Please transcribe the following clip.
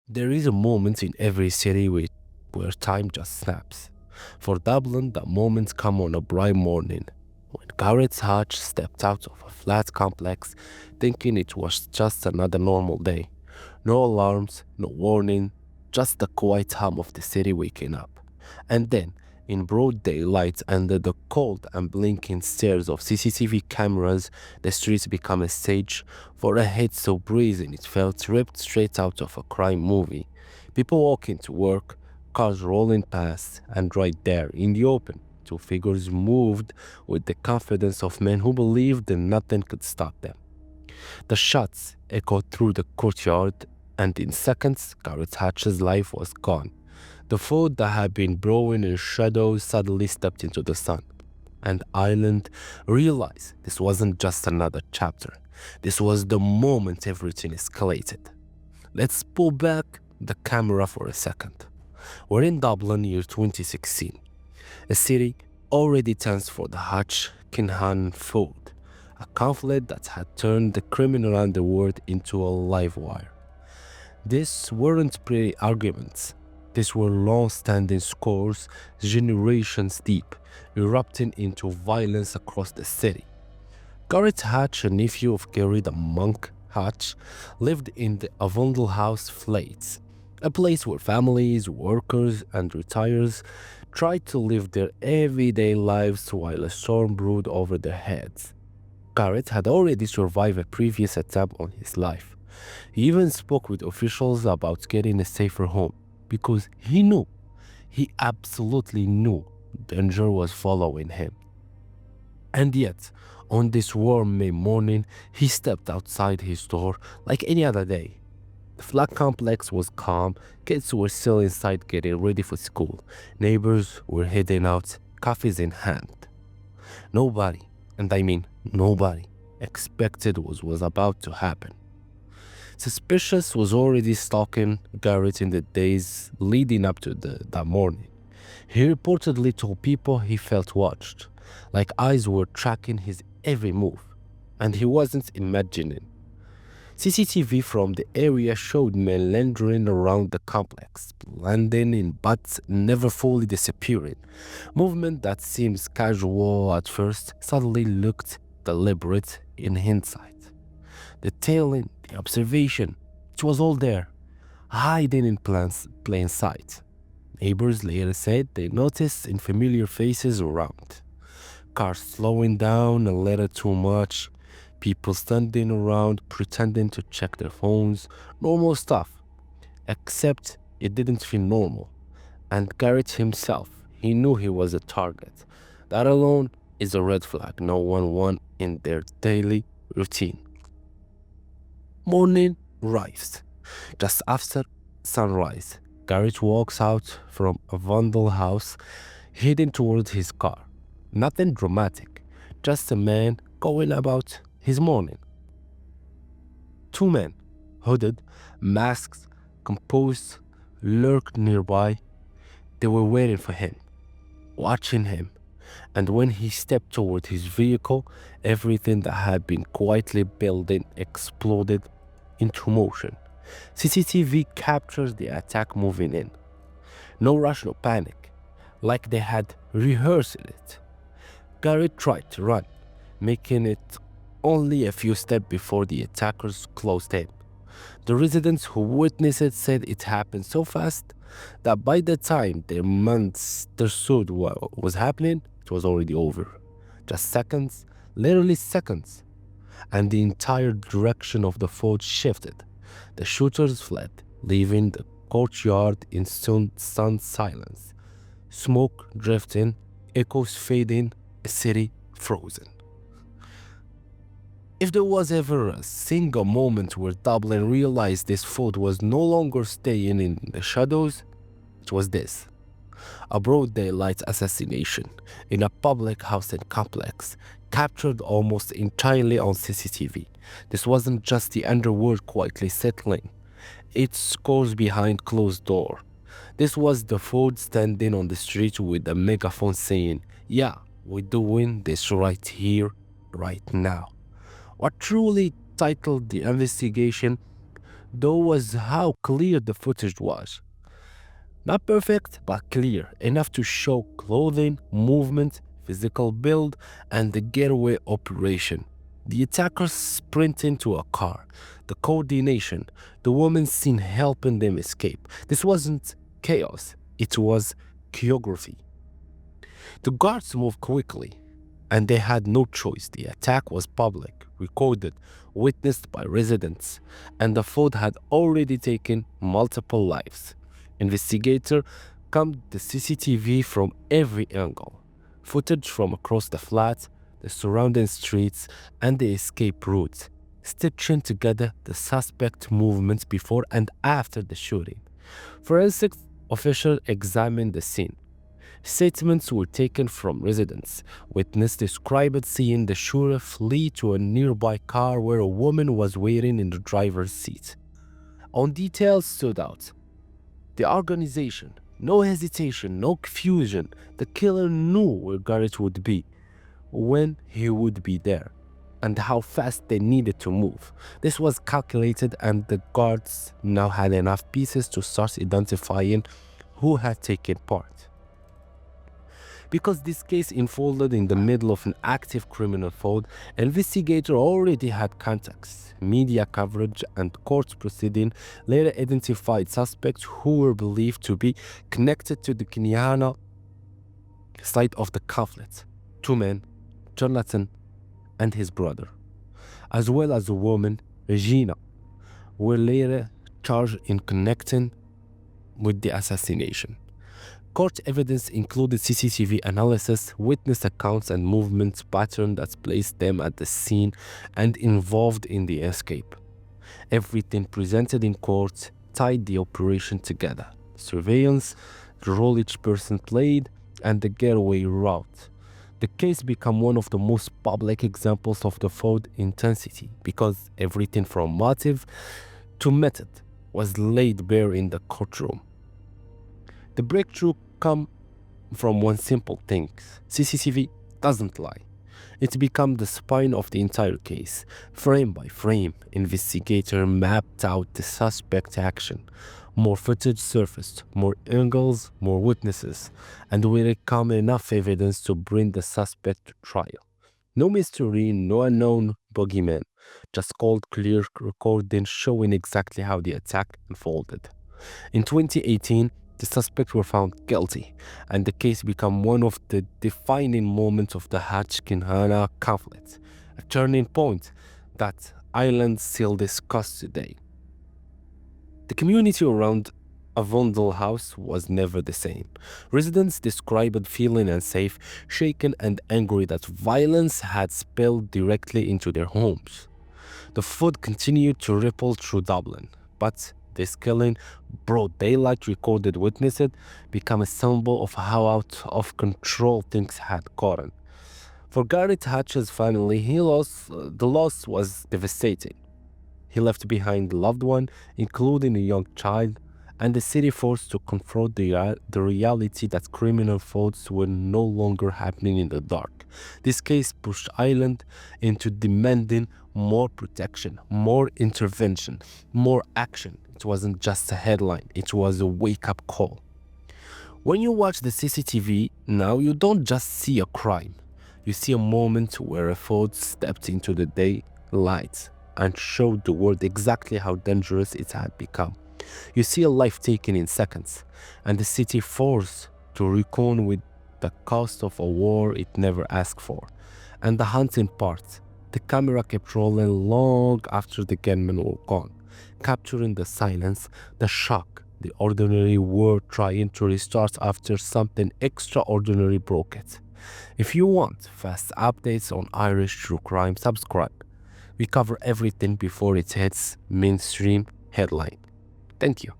There is a moment in every city where time just snaps. For Dublin, the moments come on a bright morning when Gareth Hutch stepped out of a flat complex thinking it was just another normal day. No alarms, no warning, just the quiet hum of the city waking up. And then, in broad daylight, under the cold and blinking stares of CCTV cameras, the streets become a stage for a hit so brazen it felt ripped straight out of a crime movie. People walking to work, cars rolling past, and right there in the open, two figures moved with the confidence of men who believed that nothing could stop them. The shots echoed through the courtyard, and in seconds, Gareth Hatch's life was gone. The food that had been brewing in shadows suddenly stepped into the sun, and Ireland realized this wasn't just another chapter. This was the moment everything escalated. Let's pull back the camera for a second. We're in Dublin, year 2016, a city already tense for the Hutch Kinahan feud, a conflict that had turned the criminal underworld into a live wire. These weren't pretty arguments. These were long-standing scores, generations deep, erupting into violence across the city. Gareth Hutch, a nephew of Gary the monk Hutch, lived in the Avondale House flats, a place where families, workers, and retirees tried to live their everyday lives while a storm brewed over their heads. Gareth had already survived a previous attempt on his life. He even spoke with officials about getting a safer home because he absolutely knew danger was following him. And yet, on this warm May morning, he stepped outside his door like any other day. The flat complex was calm, kids were still inside getting ready for school, neighbors were heading out, coffees in hand. Nobody, and I mean nobody, expected what was about to happen. Suspicious was already stalking Garrett in the days leading up to that morning. He reportedly told people he felt watched, like eyes were tracking his every move, and he wasn't imagining. CCTV from the area showed men lingering around the complex, blending in but never fully disappearing. Movement that seems casual at first suddenly looked deliberate in hindsight. The tailing, the observation, it was all there, hiding in plain sight. Neighbors later said they noticed unfamiliar faces around. Cars slowing down a little too much, people standing around pretending to check their phones, normal stuff. Except it didn't feel normal. And Garrett himself, he knew he was a target. That alone is a red flag no one wants in their daily routine. Morning arrives. Just after sunrise, Garrett walks out from Avondale House, heading toward his car. Nothing dramatic, just a man going about his morning. Two men, hooded, masks, composed, lurked nearby. They were waiting for him, watching him. And when he stepped toward his vehicle, everything that had been quietly building exploded into motion. CCTV captures the attack moving in. No rush, no panic, like they had rehearsed it. Garrett tried to run, making it only a few steps before the attackers closed in. The residents who witnessed it said it happened so fast that by the time they understood what was happening, it was already over. Just seconds, literally seconds, and the entire direction of the foe shifted. The shooters fled, leaving the courtyard in stunned silence. Smoke drifting, echoes fading, a city frozen. If there was ever a single moment where Dublin realized this foe was no longer staying in the shadows, it was this. A broad daylight assassination in a public housing complex, captured almost entirely on CCTV. This wasn't just the underworld quietly settling. It scores behind closed door. This was the food standing on the street with a megaphone saying, "Yeah, we're doing this right here, right now." What truly titled the investigation, though, was how clear the footage was. Not perfect, but clear, enough to show clothing, movement, physical build, and the getaway operation. The attackers sprint into a car, the coordination, the woman seen helping them escape. This wasn't chaos, it was choreography. The guards moved quickly, and they had no choice. The attack was public, recorded, witnessed by residents, and the feud had already taken multiple lives. Investigators combed the CCTV from every angle, footage from across the flat, the surrounding streets, and the escape routes, stitching together the suspect movements before and after the shooting. Forensics officials examined the scene. Statements were taken from residents. Witnesses described seeing the shooter flee to a nearby car where a woman was waiting in the driver's seat. On details stood out. The organization, no hesitation, no confusion. The killer knew where Gareth would be, when he would be there, and how fast they needed to move. This was calculated, and the guards now had enough pieces to start identifying who had taken part. Because this case unfolded in the middle of an active criminal feud, investigators already had contacts. Media coverage and court proceedings later identified suspects who were believed to be connected to the Kinahan side of the conflict. Two men, Jonathan and his brother, as well as a woman, Regina, were later charged in connecting with the assassination. Court evidence included CCTV analysis, witness accounts, and movement patterns that placed them at the scene and involved in the escape. Everything presented in court tied the operation together: surveillance, the role each person played, and the getaway route. The case became one of the most public examples of the feud intensity because everything from motive to method was laid bare in the courtroom. The breakthrough come from one simple thing: CCTV doesn't lie. It became the spine of the entire case. Frame by frame, investigators mapped out the suspect action. More footage surfaced, more angles, more witnesses, and with it came enough evidence to bring the suspect to trial. No mystery, no unknown bogeyman, just cold, clear recording showing exactly how the attack unfolded. In 2018, the suspects were found guilty, and the case became one of the defining moments of the Hutch-Kinahan conflict, a turning point that Ireland still discusses today. The community around Avondale House was never the same. Residents described feeling unsafe, shaken, and angry that violence had spilled directly into their homes. The feud continued to ripple through Dublin, but this killing, broad daylight recorded witnesses, became a symbol of how out of control things had gotten. For Gareth Hutch's family, the loss was devastating. He left behind a loved one, including a young child, and the city forced to confront the reality that criminal feuds were no longer happening in the dark. This case pushed Ireland into demanding more protection, more intervention, more action. It wasn't just a headline, it was a wake-up call. When you watch the CCTV now, you don't just see a crime. You see a moment where a feud stepped into the daylight and showed the world exactly how dangerous it had become. You see a life taken in seconds, and the city forced to reckon with the cost of a war it never asked for. And the haunting part, the camera kept rolling long after the gunmen were gone, capturing the silence, the shock, the ordinary world trying to restart after something extraordinary broke it. If you want fast updates on Irish true crime, subscribe. We cover everything before it hits mainstream headline. Thank you.